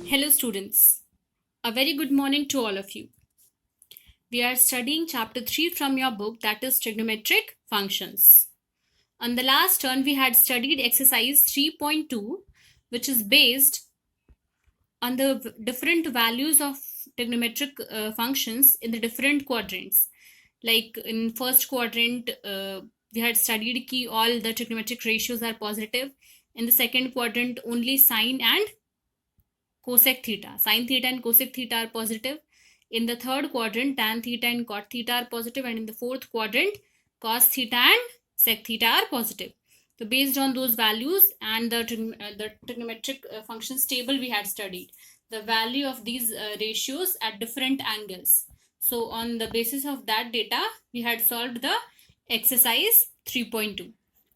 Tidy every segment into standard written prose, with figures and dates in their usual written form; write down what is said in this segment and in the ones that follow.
Hello students, a very good morning to all of you. We are studying chapter 3 from your book, that is trigonometric functions. On the last turn we had studied exercise 3.2, which is based on the different values of trigonometric functions in the different quadrants. Like in first quadrant, we had studied key all the trigonometric ratios are positive. In the second quadrant, only sine and cosec theta. Sine theta and cosec theta are positive. In the third quadrant, tan theta and cot theta are positive. And in the fourth quadrant, cos theta and sec theta are positive. So based on those values and the trigonometric functions table we had studied, the value of these ratios at different angles. So on the basis of that data, we had solved the exercise 3.2.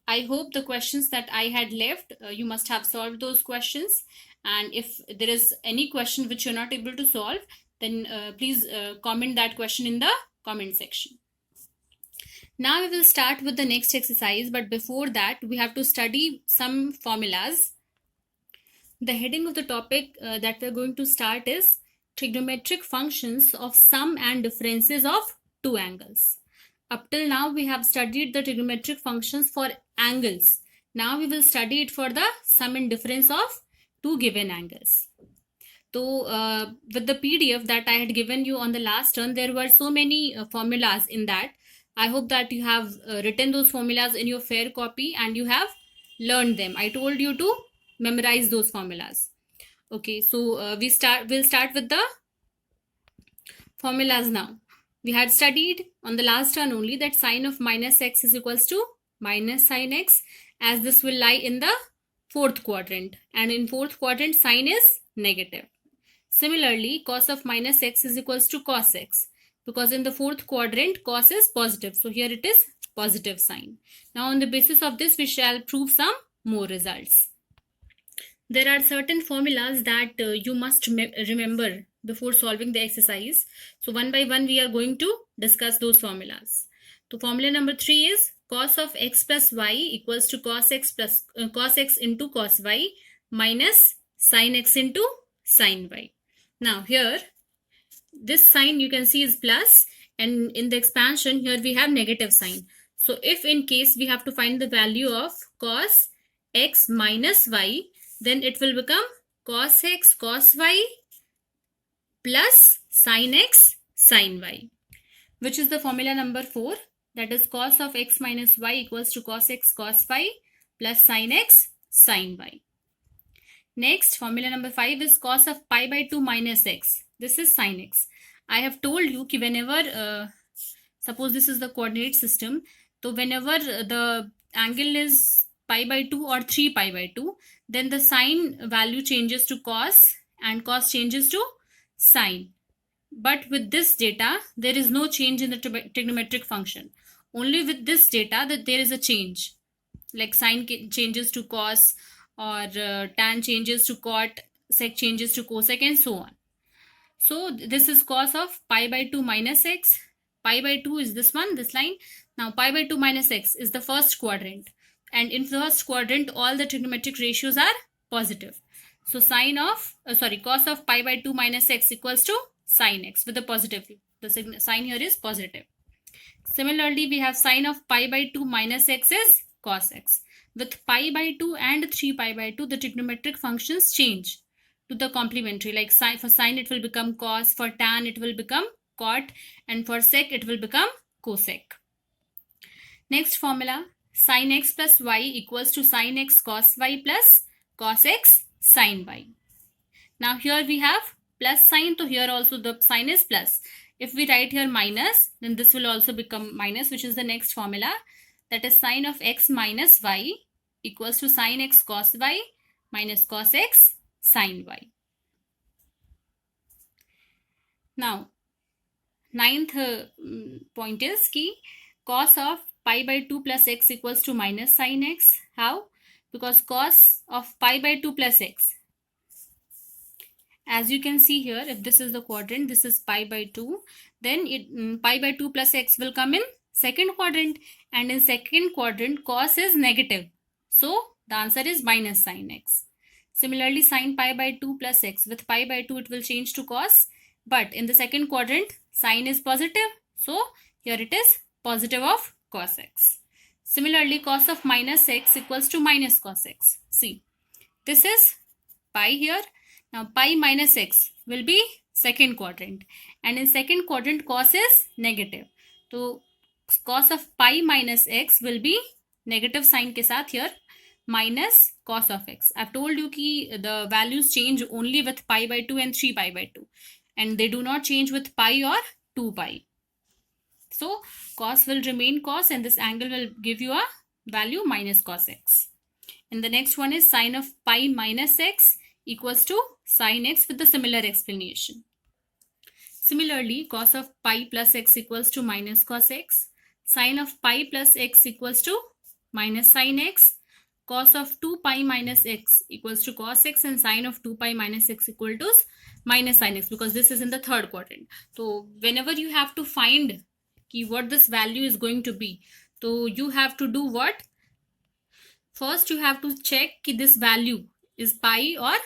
I hope the questions that I had left, you must have solved those questions. And if there is any question which you're not able to solve, then please comment that question in the comment section. Now we will start with the next exercise, but before that we have to study some formulas. The heading of the topic that we're going to start is trigonometric functions of sum and differences of two angles. Up till now we have studied the trigonometric functions for angles. Now we will study it for the sum and difference of two given angles. So with the PDF that I had given you on the last turn, there were so many formulas in that. I hope that you have written those formulas in your fair copy and you have learned them. I told you to memorize those formulas. Okay, so we'll start with the formulas now. We had studied on the last turn only that sine of minus x is equals to minus sine x, as this will lie in the fourth quadrant, and in fourth quadrant sine is negative. Similarly, cos of minus x is equals to cos x, because in the fourth quadrant cos is positive, so here it is positive sign. Now on the basis of this we shall prove some more results. There are certain formulas that you must remember before solving the exercise. So one by one we are going to discuss those formulas. So formula number 3 is cos of x plus y equals to cos x into cos y minus sin x into sin y. Now here this sign you can see is plus, and in the expansion here we have negative sign. So if in case we have to find the value of cos x minus y, then it will become cos x cos y plus sin x sin y, which is the formula number 4, that is cos of x minus y equals to cos x cos y plus sin x sin y. Next, formula number 5 is cos of pi by 2 minus x. This is sin x. I have told you that whenever, suppose this is the coordinate system, so whenever the angle is pi by 2 or 3 pi by 2, then the sine value changes to cos and cos changes to sine. But with this data, there is no change in the trigonometric function. Only with this data that there is a change, like sine changes to cos, or tan changes to cot, sec changes to cosec, and so on. So this is cos of pi by 2 minus x. Pi by 2 is this one, this line. Now pi by 2 minus x is the first quadrant. And in first quadrant, all the trigonometric ratios are positive. So cos of pi by 2 minus x equals to sin x with the positive. The sign here is positive. Similarly, we have sin of pi by 2 minus x is cos x. With pi by 2 and 3 pi by 2, the trigonometric functions change to the complementary. Like for sine it will become cos, for tan it will become cot, and for sec it will become cosec. Next formula, sin x plus y equals to sin x cos y plus cos x sin y. Now here we have plus sign, so here also the sign is plus. If we write here minus, then this will also become minus, which is the next formula, that is sin of x minus y equals to sin x cos y minus cos x sin y. Now ninth point is key, cos of pi by 2 plus x equals to minus sin x. How? Because cos of pi by 2 plus x, as you can see here, if this is the quadrant, this is pi by 2, then pi by 2 plus x will come in second quadrant, and in second quadrant cos is negative, so the answer is minus sin x. Similarly, sine pi by 2 plus x. With pi by 2, it will change to cos. But in the second quadrant, sine is positive. So here it is positive of cos x. Similarly, cos of minus x equals to minus cos x. See, this is pi here. Now pi minus x will be second quadrant. And in second quadrant, cos is negative. So cos of pi minus x will be negative sign के साथ here minus cos of x. I've told you कि the values change only with pi by 2 and 3 pi by 2. And they do not change with pi or 2 pi. So cos will remain cos and this angle will give you a value minus cos x. And the next one is sine of pi minus x equals to sine x with the similar explanation. Similarly, cos of pi plus x equals to minus cos x. Sine of pi plus x equals to minus sine x. Cos of 2 pi minus x equals to cos x and sine of 2 pi minus x equal to minus sine x, because this is in the third quadrant. So whenever you have to find what this value is going to be, so you have to do what? First you have to check कि this value is pi or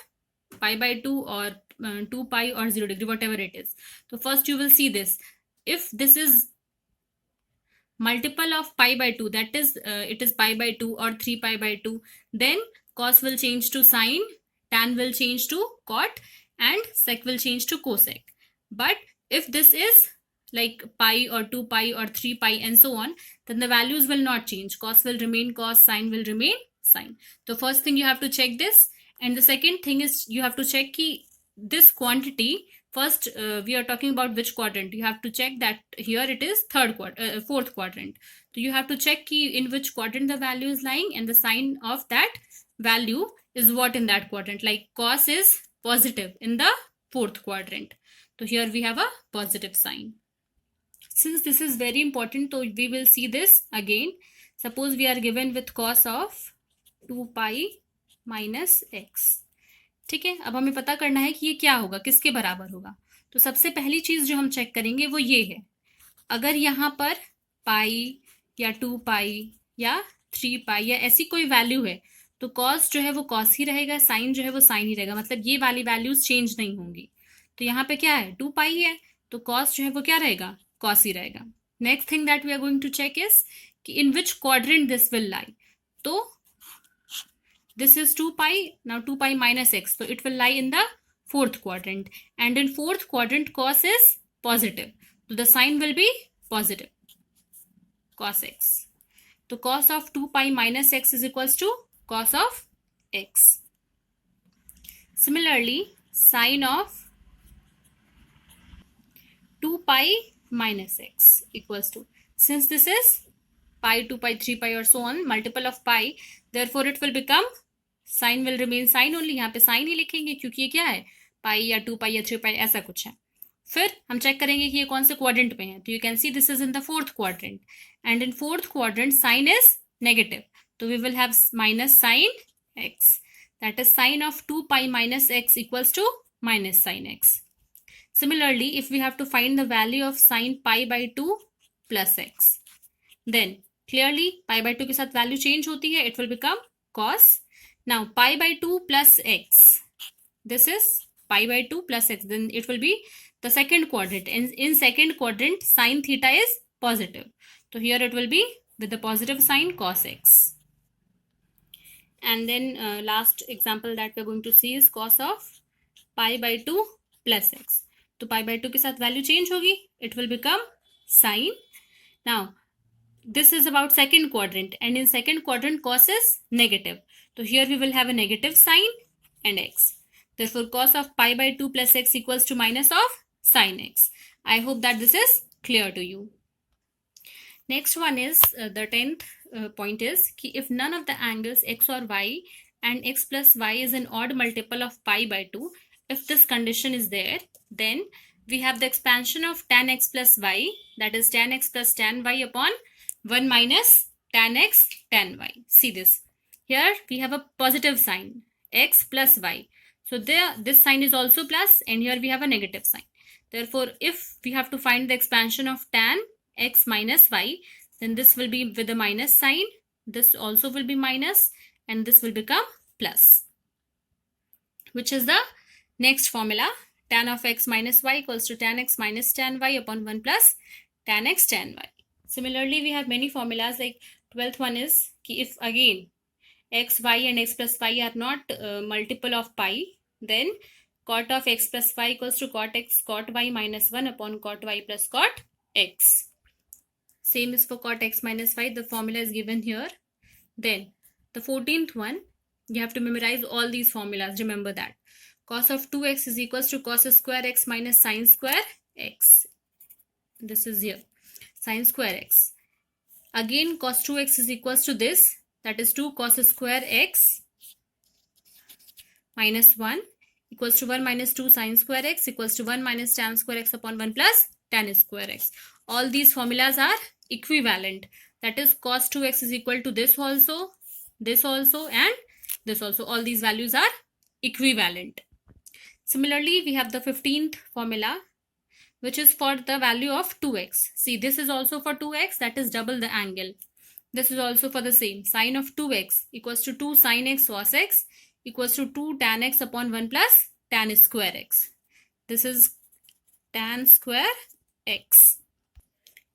pi by 2 or 2 pi or 0 degree, whatever it is. So first you will see this. If this is multiple of pi by 2, that is it is pi by 2 or 3 pi by 2, then cos will change to sine, tan will change to cot, and sec will change to cosec. But if this is like pi or 2 pi or 3 pi and so on, then the values will not change. Cos will remain cos, sine will remain sine. So first thing you have to check this. And the second thing is you have to check ki this quantity. First, we are talking about which quadrant. You have to check that here it is fourth quadrant. So you have to check in which quadrant the value is lying and the sign of that value is what in that quadrant. Like cos is positive in the fourth quadrant. So here we have a positive sign. Since this is very important, so we will see this again. Suppose we are given with cos of 2 pi minus x. ठीक है, अब हमें पता करना है कि ये क्या होगा, किसके बराबर होगा. तो सबसे पहली चीज जो हम चेक करेंगे वो ये है, अगर यहाँ पर पाई या 2 पाई या 3 पाई या ऐसी कोई वैल्यू है तो कॉस जो है वो कॉस ही रहेगा, साइन जो है वो साइन ही रहेगा, मतलब ये वाली वैल्यूज चेंज नहीं होंगी. तो यहाँ पे क्या है, 2 पाई है तो कॉस जो है वो क्या रहेगा, कॉस ही रहेगा. Next thing that we are going to check is कि in which quadrant this will lie. तो this is 2 pi, now 2 pi minus x, so it will lie in the fourth quadrant, and in fourth quadrant cos is positive, so the sign will be positive, cos x. So cos of 2 pi minus x is equals to cos of x. Similarly, sine of 2 pi minus x equals to, since this is pi, 2 pi, 3 pi or so on, multiple of pi, therefore it will become sine will remain sine only. यहाँ पे sign ही लिखेंगे क्योंकि ये क्या है, पाई या 2 पाई या 3 पाई ऐसा कुछ है. फिर हम चेक करेंगे कि ये कौन से क्वाड्रेंट में है. तो you can see this is in the fourth quadrant, and in fourth quadrant sine is negative, तो we will have minus sine x, that is sine of 2 pi minus x equals to minus sine x. Similarly, if we have to find the value of sine pi by 2 plus x, then clearly pi by 2 के साथ value change होती है, it will become cos. Now pi by 2 plus x, this is pi by 2 plus x, then it will be the second quadrant, and in second quadrant sine theta is positive, so here it will be with the positive sign cos x. And then last example that we are going to see is cos of pi by 2 plus x. तो pi by 2 के साथ value change होगी, it will become sine. Now this is about second quadrant, and in second quadrant cos is negative, so here we will have a negative sign and x. Therefore cos of pi by 2 plus x equals to minus of sine x. I hope that this is clear to you. Next one is the 10th point is कि if none of the angles x or y and x plus y is an odd multiple of pi by 2, if this condition is there, then we have the expansion of tan x plus y, that is tan x plus tan y upon 1 minus tan x tan y. See this. Here we have a positive sign, x plus y. So there, this sign is also plus, and here we have a negative sign. Therefore, if we have to find the expansion of tan x minus y, then this will be with a minus sign. This also will be minus, and this will become plus. which is the next formula. Tan of x minus y equals to tan x minus tan y upon 1 plus tan x tan y. Similarly, we have many formulas, like 12th one is if again x, y and x plus y are not multiple of pi, then cot of x plus y equals to cot x cot y minus 1 upon cot y plus cot x. Same is for cot x minus y. The formula is given here. Then the 14th one, you have to memorize all these formulas. Remember that. Cos of 2x is equals to cos square x minus sin square x. This is here. Sin square x. Again, cos 2x is equals to this. That is 2 cos square x minus 1 equals to 1 minus 2 sin square x equals to 1 minus tan square x upon 1 plus tan square x. All these formulas are equivalent. That is cos 2x is equal to this also, and this also. All these values are equivalent. Similarly, we have the 15th formula, which is for the value of 2x. See, this is also for 2x, that is double the angle. This is also for the same. Sine of 2x equals to 2 sin x cos x equals to 2 tan x upon 1 plus tan square x. This is tan square x.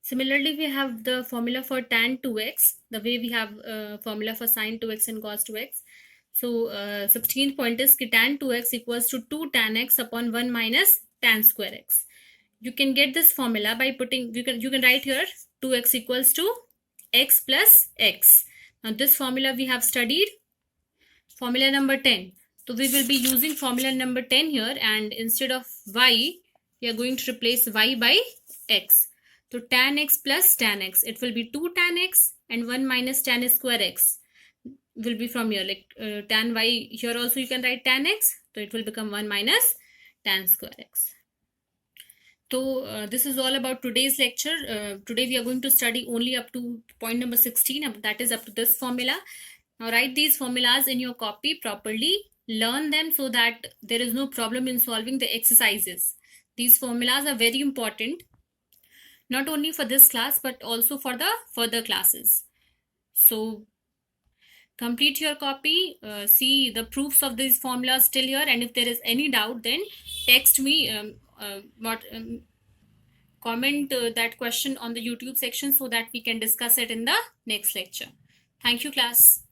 Similarly, we have the formula for tan 2x, the way we have formula for sin 2x and cos 2x. So 16th point is tan 2x equals to 2 tan x upon 1 minus tan square x. You can get this formula by putting, you can write here 2x equals to x plus x. Now this formula we have studied, formula number 10. So we will be using formula number 10 here, and instead of y, we are going to replace y by x. So tan x plus tan x, it will be 2 tan x and 1 minus tan square x will be from here, like tan y, here also you can write tan x, so it will become 1 minus tan square x. So this is all about today's lecture. Today we are going to study only up to point number 16, that is up to this formula. Now write these formulas in your copy properly, learn them so that there is no problem in solving the exercises. These formulas are very important, not only for this class but also for the further classes. So complete your copy, see the proofs of these formulas still here, and if there is any doubt, then text me, comment that question on the YouTube section so that we can discuss it in the next lecture. Thank you, class.